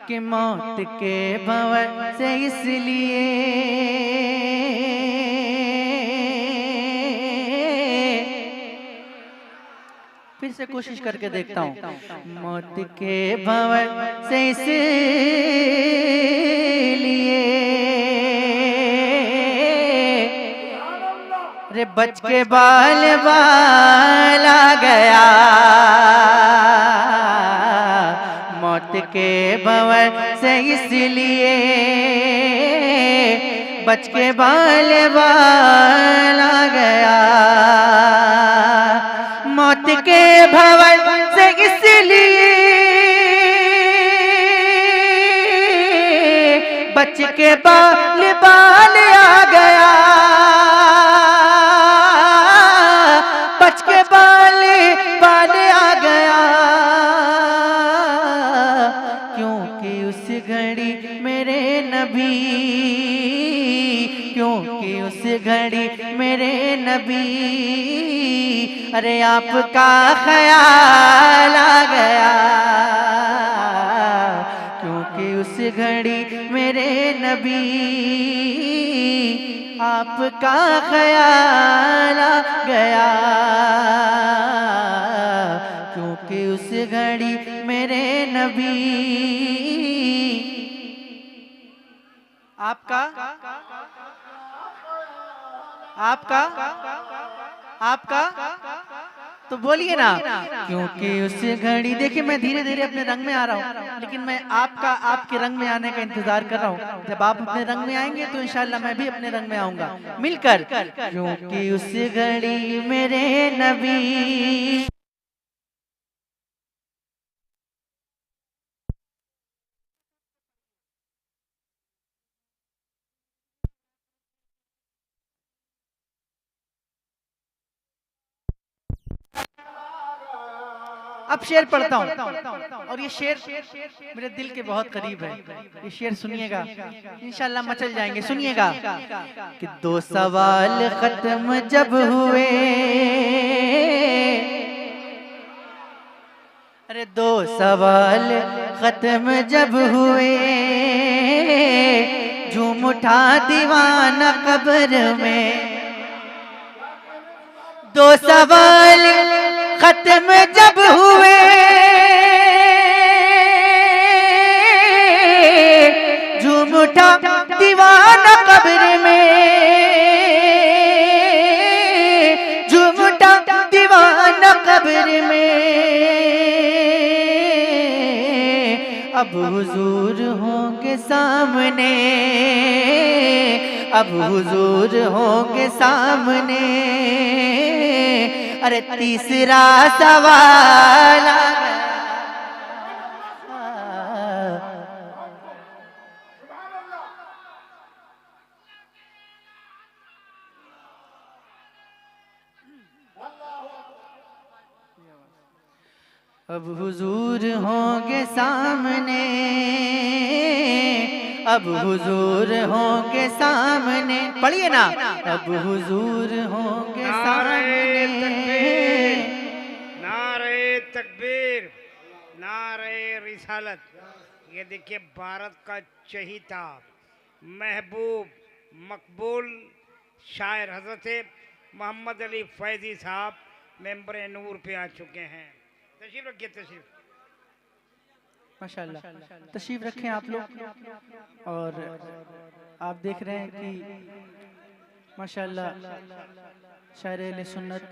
कि मौत के भंवर से इसलिए फिर से कोशिश करके देखता हूँ। मौत के भंवर से इसलिए रे बच के बाल बाल आ गया, मौत के भंवर से इसलिए बच के बाल बाल आ गया, मौत के भंवर से इसलिए बच के बाल बाल आ गया, बच के बाल बाल आ गया, क्योंकि उस घड़ी मेरे नबी, क्योंकि उस घड़ी मेरे नबी अरे आपका ख्याल आ गया, क्योंकि उस घड़ी मेरे नबी आपका ख्याल आ गया, क्योंकि उस घड़ी मेरे नबी आपका आपका आपका तो बोलिए ना, क्योंकि उस घड़ी देखिए मैं धीरे धीरे अपने रंग में आ रहा हूँ, लेकिन मैं आपका आपके रंग में आने का इंतजार कर रहा हूँ। जब आप अपने रंग में आएंगे तो इंशाल्लाह मैं भी अपने रंग में आऊंगा मिलकर, क्योंकि उस घड़ी मेरे नबी अब शेर पढ़ता हूँ, और ये शेर मेरे दिल के बहुत करीब है। ये शेर सुनिएगा, इंशाल्लाह मचल जाएंगे। सुनिएगा कि दो सवाल खत्म जब हुए, अरे दो सवाल खत्म जब हुए, झूम उठा दीवाना कब्र में, दो सवाल खत्म जब हुए, झूम उठा दीवाना कब्र में, झूम उठा दीवाना कब्र में, अब हुजूर होंगे सामने, अब हुजूर होंगे सामने, अरे तीसरा सवाल अब हुजूर होंगे सामने, अब हुजूर होंगे सामने, पढ़िए ना, अब हुजूर होंगे सामने। नारे तकबीर, नारे रिसालत। ये देखिए भारत का चहीता महबूब मकबूल शायर हजरत मोहम्मद अली फैजी साहब मेंबर नूर पे आ चुके हैं। तशरीफ रखिए, तशरीफ। माशाल्लाह, तशरीफ रखें आप लोग। और आप देख रहे हैं कि माशाल्लाह शायर अहले सुन्नत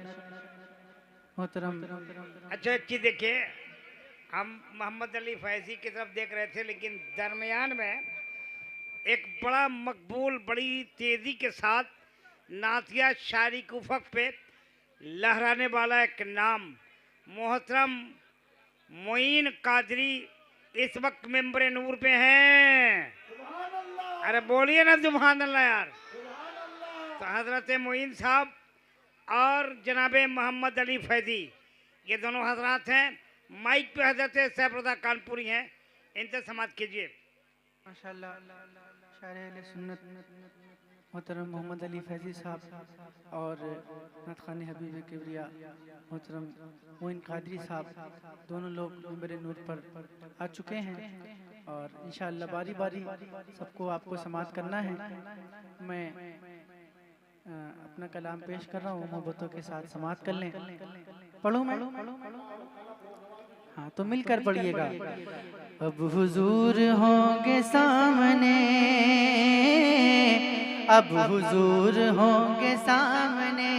मोहतरम। अच्छा एक चीज देखिए, हम मोहम्मद अली फैजी की तरफ देख रहे थे, लेकिन दरमियान में एक बड़ा मकबूल बड़ी तेजी के साथ नातिया शायरी के उफक पे लहराने वाला एक नाम मोहतरम मोइन कादरी इस वक्त मेंबर नूर पे हैं। अरे बोलिए ना सुभान अल्लाह यार। तो हजरत मोइन साहब और जनाब मोहम्मद अली फैजी ये दोनों हजरात हैं। माइक पे हजरत सैफुद्दीन कानपुरी हैं, इनसे समाप्त कीजिए। माशाल्लाह शायर अहले सुन्नत मोहतरम मोहम्मद अली फैजी साहब और नत खानी हबीब किबरिया मोहतरम मोइन कादरी साहब दोनों लोग मेंबर नूर पर आ चुके हैं। और इंशाअल्लाह बारी बारी सबको आपको समाअत करना है। मैं अपना कलाम पेश कर रहा हूँ, मोहब्बतों के साथ समाअत कर लें। पढ़ूँ मैं? हाँ तो मिलकर पढ़िएगा। अब हुजूर होंगे सामने, अब हुजूर होंगे सामने,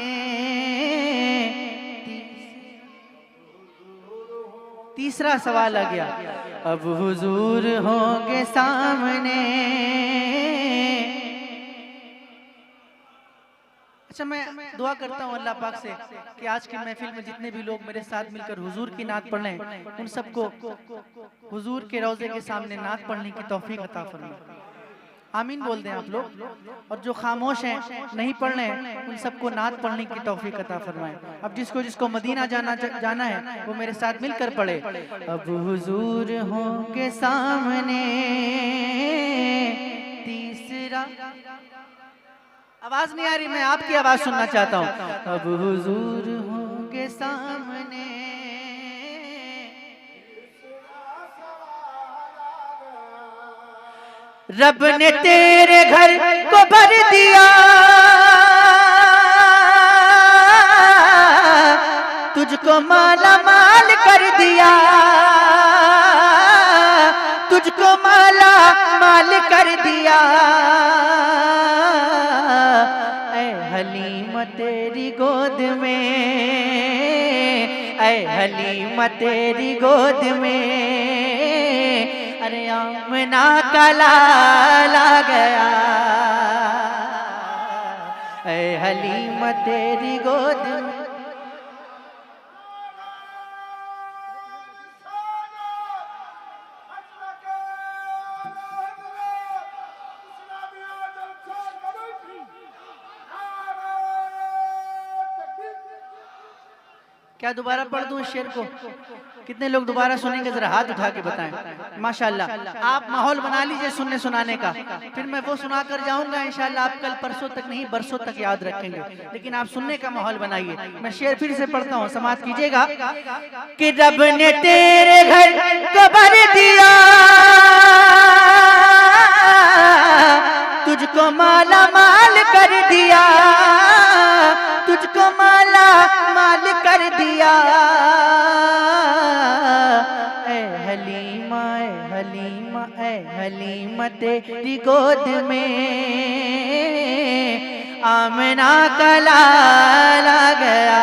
तीसरा सवाल आ गया। अब हुजूर होंगे सामने। अच्छा मैं दुआ करता हूँ अल्लाह पाक से कि आज की महफिल में जितने भी लोग मेरे साथ मिलकर हुजूर की नात पढ़ लें, उन सबको हुजूर के रोज़े के सामने नात पढ़ने की तौफीक अता फरमाए। आमीन बोल दें आप लोग। और जो खामोश हैं नहीं पढ़ रहे हैं, उन सबको नात पढ़ने की तौफीक अता फरमाए। अब जिसको जिसको मदीना जाना है वो मेरे साथ मिलकर पढ़े। अब हुजूर होंगे सामने, तीसरा आवाज नहीं आ रही, मैं आपकी आवाज सुनना चाहता हूँ। अब हुजूर होंगे सामने, रब ने तेरे घर को भर दिया, तुझको माला माल कर दिया, तुझको माला माल कर दिया। ऐ हलीमा तेरी गोद में, ऐ हलीमा तेरी गोद में, अरे आमना का लाला गया। ऐ हलीमा तेरी गोद में, क्या दोबारा पढ़ दूं इस शेर को? कितने लोग दोबारा सुनेंगे जरा हाथ उठा के बताएं। माशाल्लाह आप माहौल बना लीजिए सुनने सुनाने का, फिर मैं वो सुना कर जाऊंगा इंशाल्लाह। आप कल परसों तक नहीं बरसों तक याद रखेंगे, लेकिन आप सुनने का माहौल बनाइए। मैं शेर फिर से पढ़ता हूँ, समाअत कीजिएगा। कि रब ने तेरे घर को भर दिया, तुझको माला माल कर दिया, तुझको माला माल कर दिया। ऐ हलीमा, ऐ हलीमा, ऐ हलीमा तेरी गोद में, आमना का लाला गया।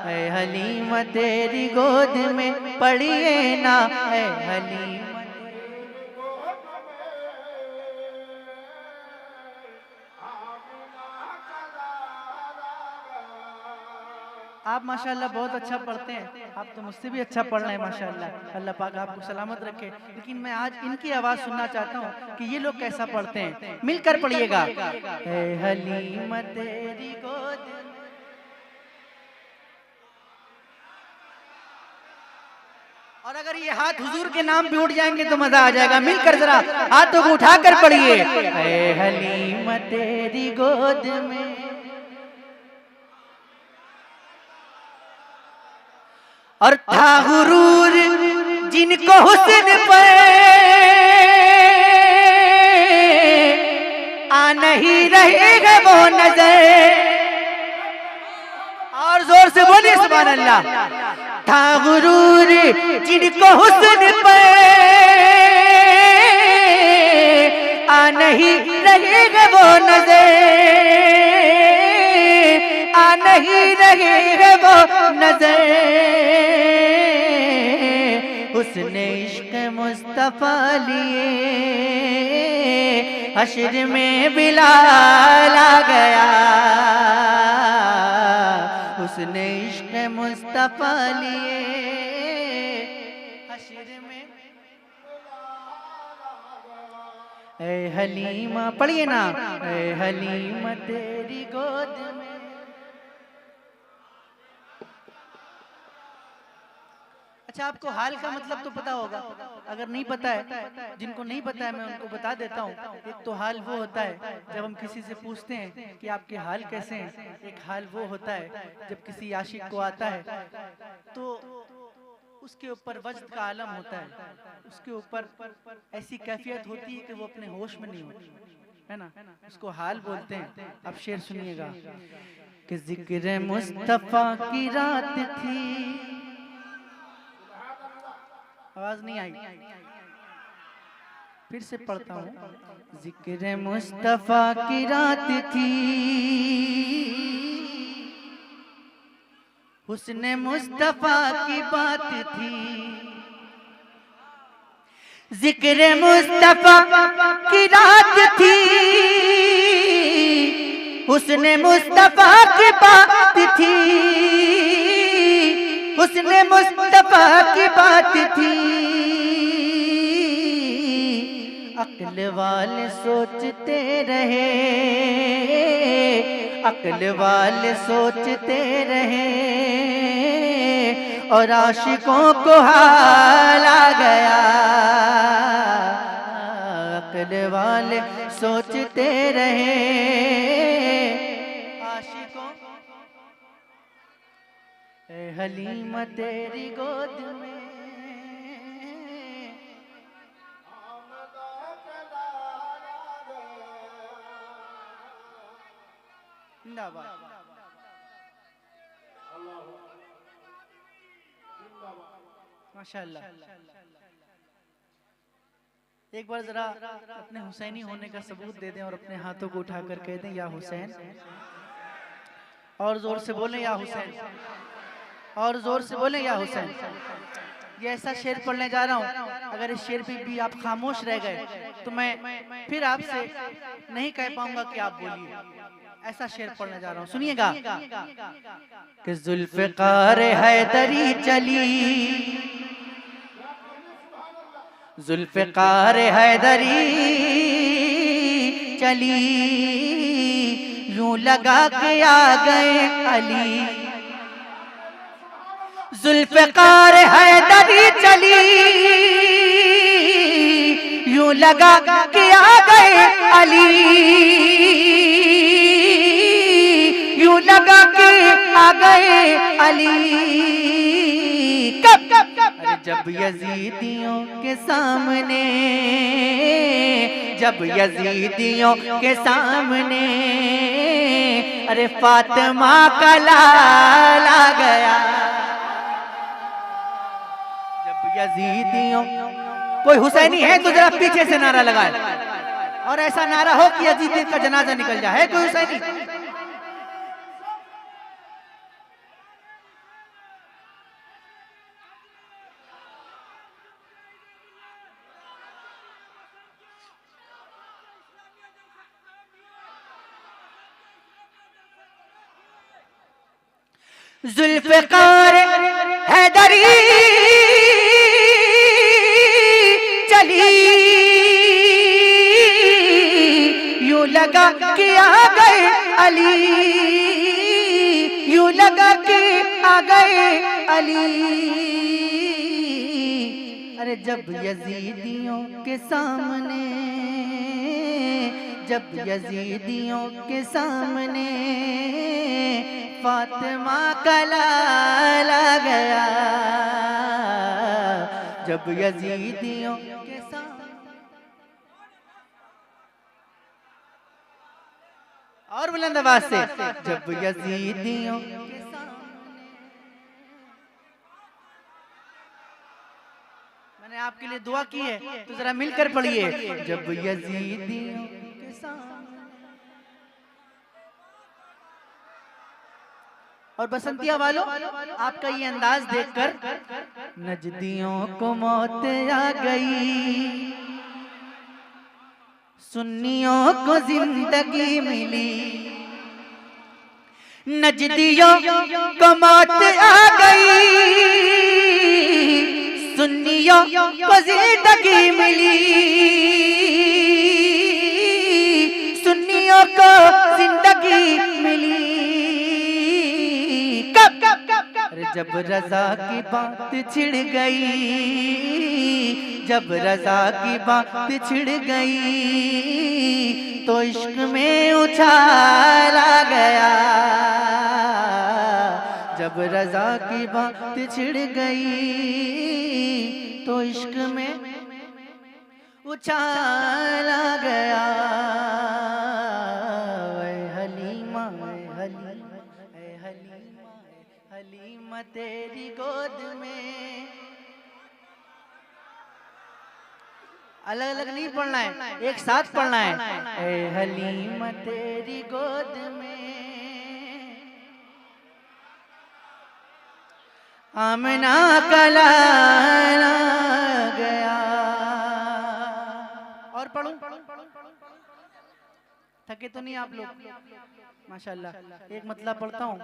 ऐ हलीमा तेरी गोद में, पढ़िए ना ऐ हलीमा। आप माशाल्लाह बहुत अच्छा पढ़ते हैं, आप तो मुझसे भी अच्छा पढ़ रहे हैं माशाल्लाह। अल्लाह पाक आपको सलामत रखे। लेकिन मैं आज इनकी आवाज़ सुनना चाहता हूँ कि ये लोग कैसा पढ़ते हैं। मिलकर पढ़िएगा। ऐ हलीमा तेरी गोद, और अगर ये हाथ हुजूर के नाम पे उठ जाएंगे तो मजा आ जाएगा। मिलकर जरा हाथों को उठाकर पढ़िए। ऐ हलीमा तेरी गोद में, और था गुरूर जिनको हुस्न पे आ नहीं रहेगा वो नजर। और जोर से बोलिए सुभान अल्लाह। था गुरूर जिनको हुस्न पे आ नहीं रहेगा वो नजर, आ नहीं रहेगा वो नजर। उसने इश्क मुस्तफा लिए हश्र में बिलाल आ गया। उसने इश्क मुस्तफा लिए हश्र में। ऐ हलीमा पढ़िए ना। ऐ हलीमा तेरी गोद में, अच्छा आपको हाल का मतलब तो पता होगा, अगर नहीं पता है, जिनको नहीं पता है मैं उनको बता देता हूँ। एक तो हाल वो होता है जब हम किसी से पूछते हैं कि आपके हाल कैसे हैं। एक हाल वो होता है जब किसी आशिक को आता है तो उसके ऊपर वज्द का आलम होता है, उसके ऊपर ऐसी कैफियत होती है कि वो अपने होश में नहीं होती, है ना, उसको हाल बोलते हैं। अब शेर सुनिएगा कि जिक्र मुस्तफा की रात थी, आवाज नहीं आई, फिर से पढ़ता हूँ। जिक्र मुस्तफा की रात थी, हुस्न मुस्तफा की बात थी, जिक्र मुस्तफा की रात थी, हुस्न मुस्तफा की बात थी, हुस्न मुस्तफा की बात थी। अक्ल वाले सोचते रहे, अक्ल वाले सोचते रहे, और आशिकों को हाल आ गया। अक्ल वाले सोचते रहे, आशिकों, ए हलीमा तेरी गोद में माशाअल्लाह। एक बार जरा अपने हुसैनी होने का सबूत दे दें और अपने हाथों को उठाकर कह दें या हुसैन, और जोर से बोलें या हुसैन, और जोर से बोलें या हुसैन। ये ऐसा शेर पढ़ने जा रहा हूँ, अगर इस शेर पे भी आप खामोश रह गए तो मैं फिर आपसे नहीं कह पाऊंगा कि आप बोलिए। ऐसा शेर पढ़ने जा रहा हूँ, सुनिएगा कि जुल्फ़िकार हैदरी चली, जुल्फ़िकार हैदरी चली, यूं लगा के आ गए अली। जुल्फ़िकार हैदरी चली, यूं लगा के आ गए अली, यूं लगा के आ गए अली। कब अरे जब यजीदियों के सामने, जब यजीदियों के सामने, अरे फातिमा का लाल आ गया। जब यजीदियों, कोई हुसैनी है तो जरा पीछे से नारा लगाए, और ऐसा नारा हो कि यजीदी का जनाजा निकल जाए। है कोई हुसैनी? जुल्फ़िकार हैदरी चली, यूं लगा के आ गए अली, यूं लगा के आ गए अली। अरे जब यजीदियों के सामने, जब यजीदियों के सामने, फातिमा का लाल आ गया। जब यजीदियों के सामने, और बुलंद आवाज से, जब यजीदियों के सामने। मैंने आपके लिए दुआ की है तो जरा मिलकर पढ़िए। जब यजीदियों के सामने। और बसंतिया वालों, आपका ये अंदाज देखकर नजदियों को मौत आ गई, सुन्नियों को जिंदगी मिली। नजदियों को मौत आ गई, सुन्नियों को जिंदगी मिली, सुन्नियों को जिंदगी मिली। अरे जब रजा की बात छिड़ गई, जब रजा की बात छिड़ गई, तो इश्क में उछाल आ गया। जब रजा की बात छिड़ गई तो इश्क में उछाला गया। ऐ हलीमा, ऐ हलीमा, ऐ हलीमा, ऐ हलीमा तेरी गोद में। अलग अलग नहीं पढ़ना है, एक साथ पढ़ना है। ऐ हलीमा तेरी गोद में आमना का लाला गया। और पढ़ूं? थके तो नहीं आप लोग? माशाल्लाह। एक मतलब पढ़ता हूँ।